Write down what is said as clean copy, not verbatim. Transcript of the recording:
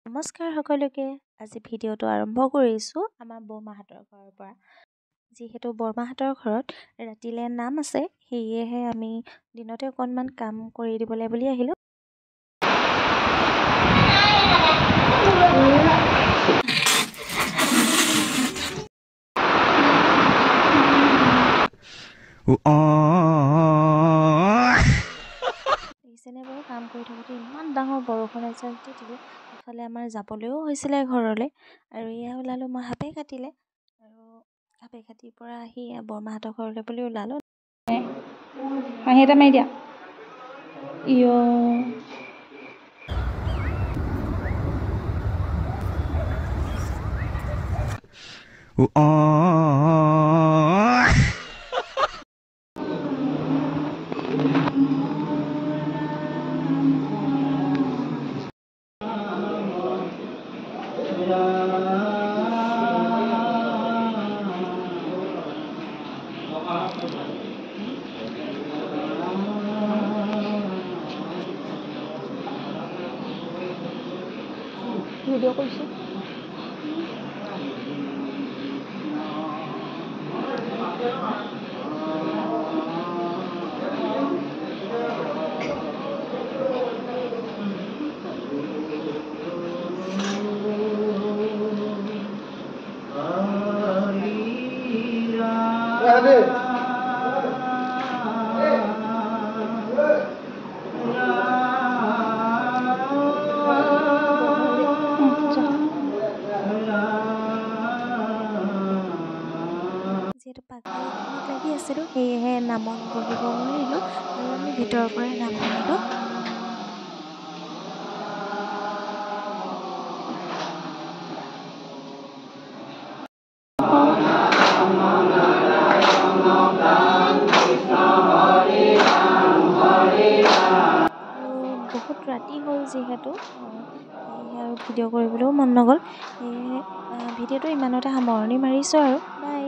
নমস্কাৰ সকলোকে। আজি ভিডিঅ'টো আৰম্ভ কৰিছোঁ আমাৰ বৰমাহঁতৰ ঘৰৰ পৰা। যিহেতু বৰমাহঁতৰ ঘৰত ৰাতিলৈ নাম আছে, সেয়েহে আমি দিনতে অকণমান কাম কৰি দিবলৈ বুলি আহিলোঁ। দেখিছেনে বাৰু, কাম কৰি থাকোঁতে ইমান ডাঙৰ বৰষুণ এজাক দি দিলে। ইফালে আমাৰ যাবলৈও হৈছিলে ঘৰলৈ, আৰু এয়া ওলালোঁ মই সাপে কাটিলে, আৰু সাপে কাটিৰ পৰা আহি বৰমাহঁতৰ ঘৰলৈ বুলি ওলালোঁ। হাঁহি এটা মাৰি দিয়া। ভিডিঅ' কৰিছোঁ। যিহেতু পাকঘৰৰ কামত লাগি আছিলোঁ, সেয়েহে নামত বহিব নোৱাৰিলোঁ, আৰু আমি ভিতৰৰ পৰাই নাম শুনিলোঁ। আৰু বহুত ৰাতি হ'ল যিহেতু, সেয়েহে আৰু ভিডিঅ' কৰিবলৈও মন নগ'ল। সেয়েহে ভিডিঅ'টো ইমানতে সামৰণি মাৰিছোঁ আৰু বাই।